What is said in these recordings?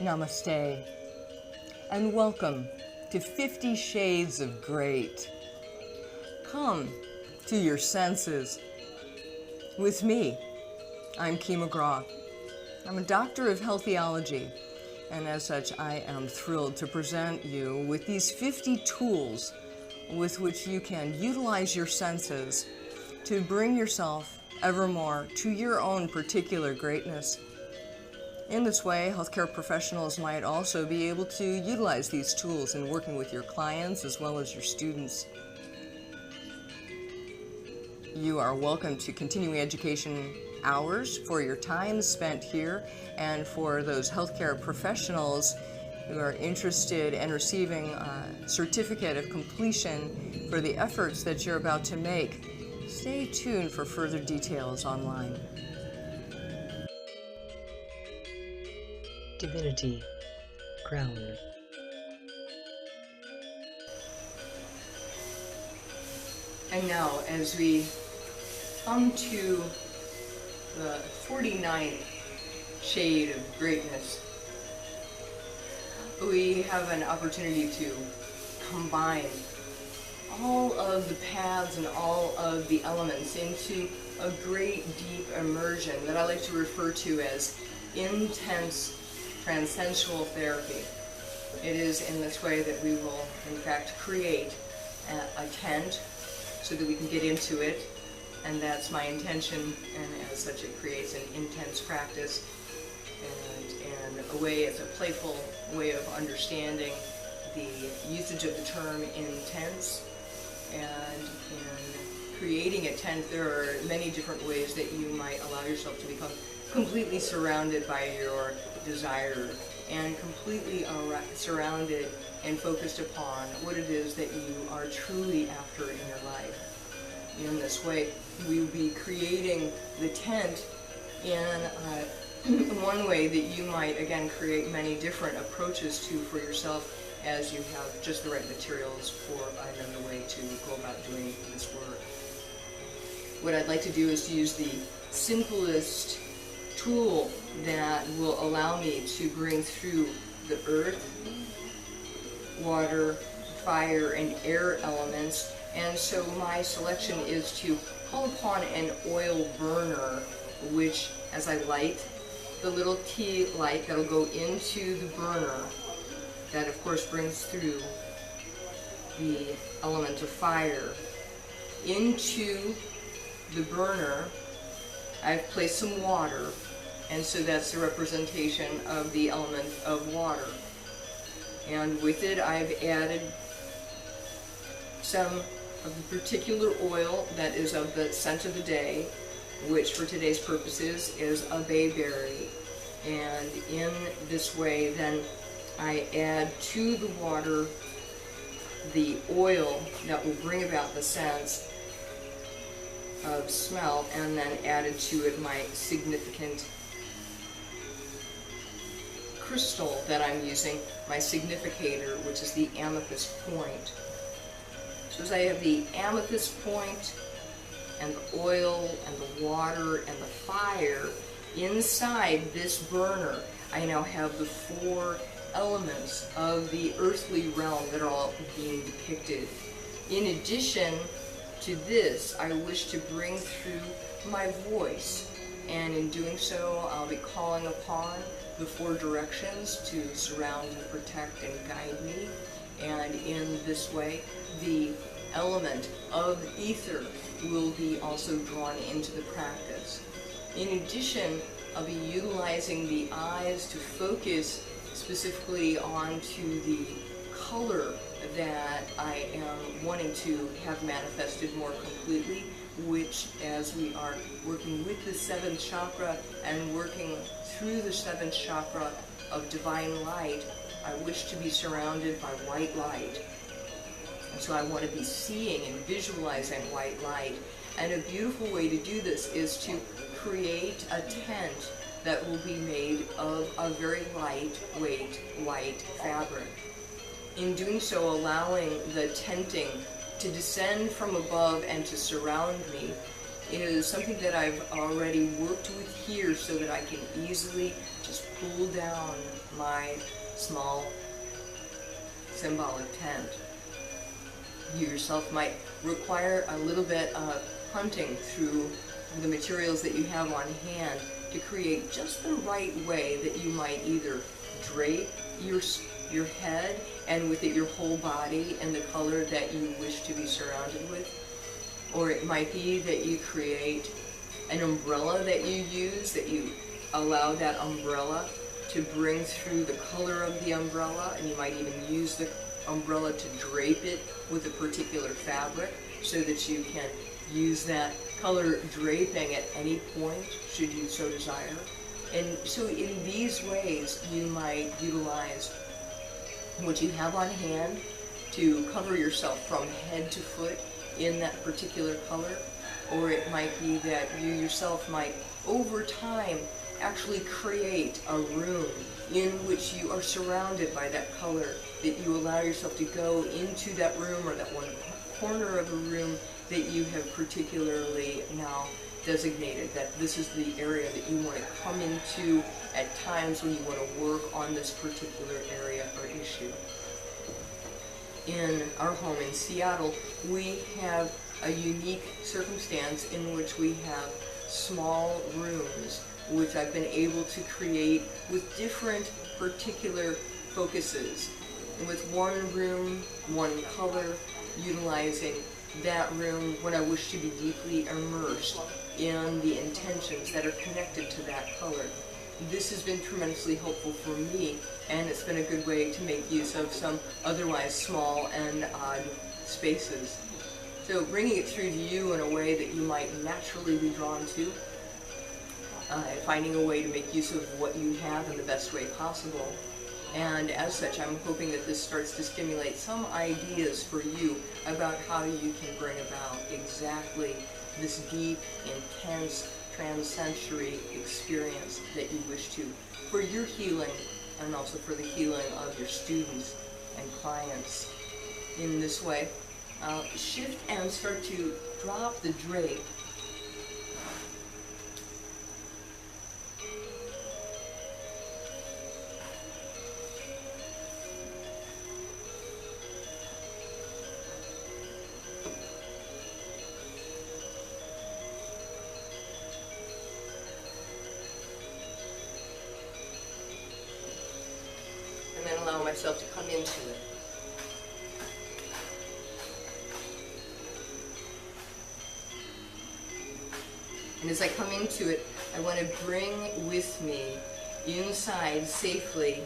Namaste, and welcome to 50 Shades of Great. Come to your senses with me. I'm Kee McGraw. I'm a doctor of health theology, and as such, I am thrilled to present you with these 50 tools with which you can utilize your senses to bring yourself evermore to your own particular greatness. In this way, healthcare professionals might also be able to utilize these tools in working with your clients as well as your students. You are welcome to continuing education hours for your time spent here, and for those healthcare professionals who are interested in receiving a certificate of completion for the efforts that you're about to make, stay tuned for further details online. Divinity, crown. And now, as we come to the 49th shade of greatness, we have an opportunity to combine all of the paths and all of the elements into a great deep immersion that I like to refer to as intense transsensual therapy. It is in this way that we will, in fact, create a tent so that we can get into it, and that's my intention, and as such it creates an intense practice and a way, it's a playful way of understanding the usage of the term intense. And in creating a tent, there are many different ways that you might allow yourself to become completely surrounded by your desire and completely surrounded and focused upon what it is that you are truly after in your life. In this way, we will be creating the tent in one way that you might, again, create many different approaches to for yourself as you have just the right materials for another way to go about doing this work. What I'd like to do is to use the simplest tool that will allow me to bring through the earth, water, fire, and air elements. And so my selection is to call upon an oil burner, which, as I light the little tea light that'll go into the burner, that of course brings through the element of fire. Into the burner, I've placed some water, and so that's the representation of the element of water. And with it, I've added some of the particular oil that is of the scent of the day, which for today's purposes is a bayberry. And in this way, then I add to the water the oil that will bring about the sense of smell, and then added to it my significant crystal that I'm using, my significator, which is the amethyst point. So as I have the amethyst point and the oil and the water and the fire inside this burner, I now have the four elements of the earthly realm that are all being depicted. In addition to this, I wish to bring through my voice, and in doing so, I'll be calling upon the four directions to surround and protect and guide me. And in this way, the element of ether will be also drawn into the practice. In addition, I'll be utilizing the eyes to focus specifically onto the color that I am wanting to have manifested more completely, which, as we are working with the seventh chakra and working through the seventh chakra of divine light, I wish to be surrounded by white light. And so I want to be seeing and visualizing white light. And a beautiful way to do this is to create a tent that will be made of a very lightweight white fabric. In doing so, allowing the tenting to descend from above and to surround me, is something that I've already worked with here so that I can easily just pull down my small symbolic tent. You yourself might require a little bit of hunting through the materials that you have on hand to create just the right way that you might either drape your head and with it your whole body in the color that you wish to be surrounded with, or it might be that you create an umbrella that you use, that you allow that umbrella to bring through the color of the umbrella, and you might even use the umbrella to drape it with a particular fabric so that you can use that color draping at any point should you so desire. And so in these ways you might utilize what you have on hand to cover yourself from head to foot in that particular color, or it might be that you yourself might over time actually create a room in which you are surrounded by that color, that you allow yourself to go into that room or that one corner of a room that you have particularly now designated, that this is the area that you want to come into at times when you want to work on this particular area or issue. In our home in Seattle, we have a unique circumstance in which we have small rooms which I've been able to create with different particular focuses. And with one room, one color, utilizing that room when I wish to be deeply immersed in the intentions that are connected to that color. This has been tremendously helpful for me, and it's been a good way to make use of some otherwise small and odd spaces. So bringing it through to you in a way that you might naturally be drawn to, finding a way to make use of what you have in the best way possible. And as such, I'm hoping that this starts to stimulate some ideas for you about how you can bring about exactly this deep, intense, transsensory experience that you wish to, for your healing and also for the healing of your students and clients. In this way, shift and start to drop the drape. And then allow myself to come into it. And as I come into it, I want to bring with me inside safely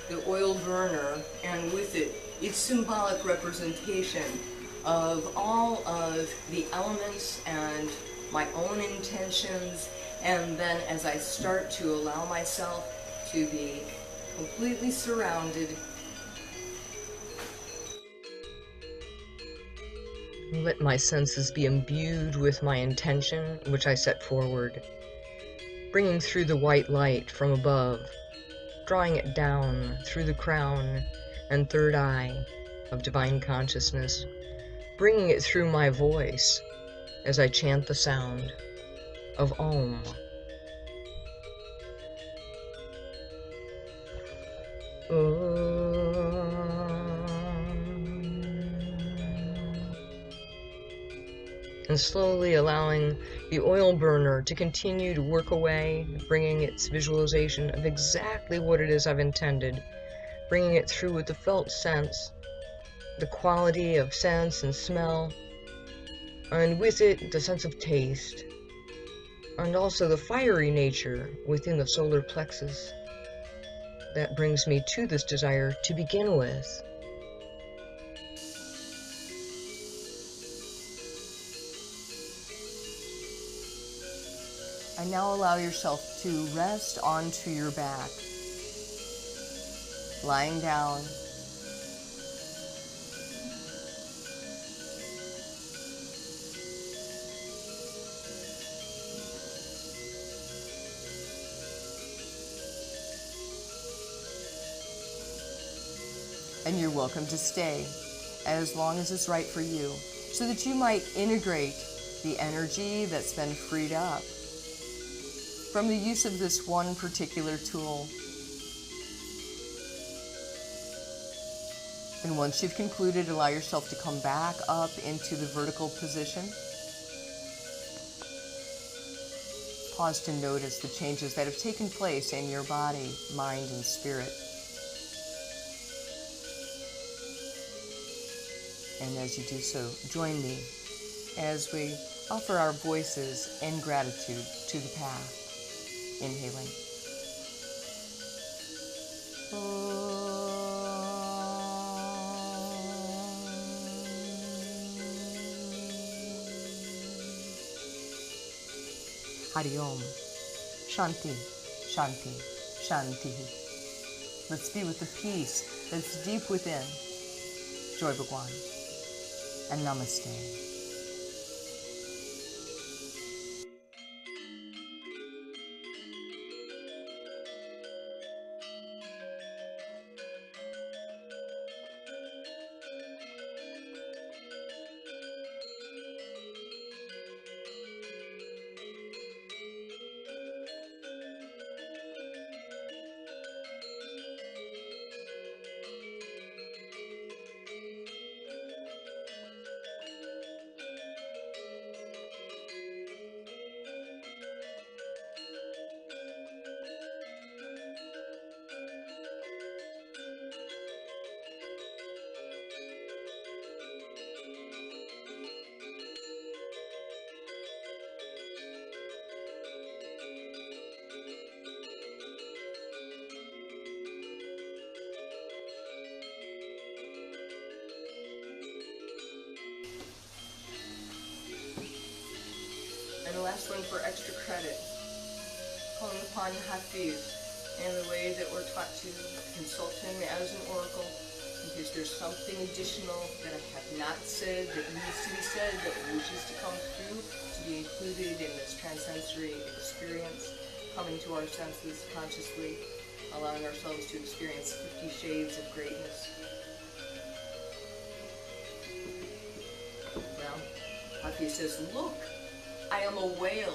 the oil burner, and with it, its symbolic representation of all of the elements and my own intentions. And then as I start to allow myself to be completely surrounded, Let my senses be imbued with my intention, which I set forward, bringing through the white light from above, drawing it down through the crown and third eye of divine consciousness, bringing it through my voice as I chant the sound of Om. And slowly allowing the oil burner to continue to work away, bringing its visualization of exactly what it is I've intended, bringing it through with the felt sense, the quality of sense and smell, and with it the sense of taste, and also the fiery nature within the solar plexus that brings me to this desire to begin with. and now allow yourself to rest onto your back, lying down. And you're welcome to stay as long as it's right for you, so that you might integrate the energy that's been freed up from the use of this one particular tool. And once you've concluded, allow yourself to come back up into the vertical position. Pause to notice the changes that have taken place in your body, mind, and spirit. And as you do so, join me as we offer our voices in gratitude to the path. Inhaling. Hari Om. Shanti, Shanti, Shanti. Let's be with the peace that's deep within. Joy Bhagwan. And Namaste. And the last one for extra credit, calling upon Hafiz and the way that we're taught to consult him as an oracle, in case there's something additional that I have not said that needs to be said, that wishes to come through, to be included in this transsensory experience, coming to our senses consciously, allowing ourselves to experience 50 shades of greatness. Well, Hafiz says, look, I am a whale.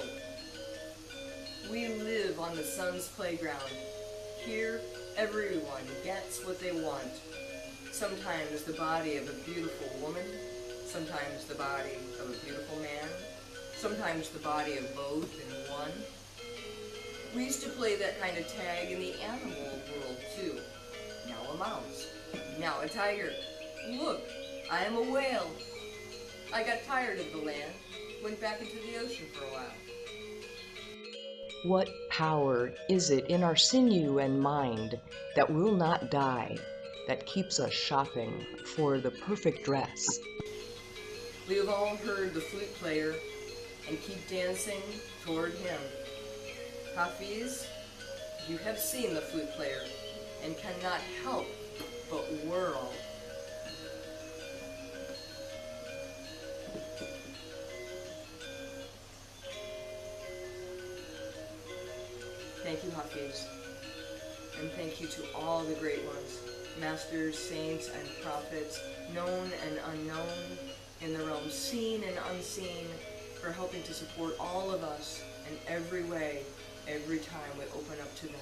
We live on the sun's playground. Here, everyone gets what they want. Sometimes the body of a beautiful woman, sometimes the body of a beautiful man, sometimes the body of both in one. We used to play that kind of tag in the animal world too. Now a mouse, now a tiger. Look, I am a whale. I got tired of the land, went back into the ocean for a while. What power is it in our sinew and mind that will not die, that keeps us shopping for the perfect dress? We have all heard the flute player and keep dancing toward him. Hafiz, you have seen the flute player and cannot help but whirl. Thank you, Hafiz, and thank you to all the great ones, masters, saints, and prophets, known and unknown, in the realm seen and unseen, for helping to support all of us in every way, every time we open up to them.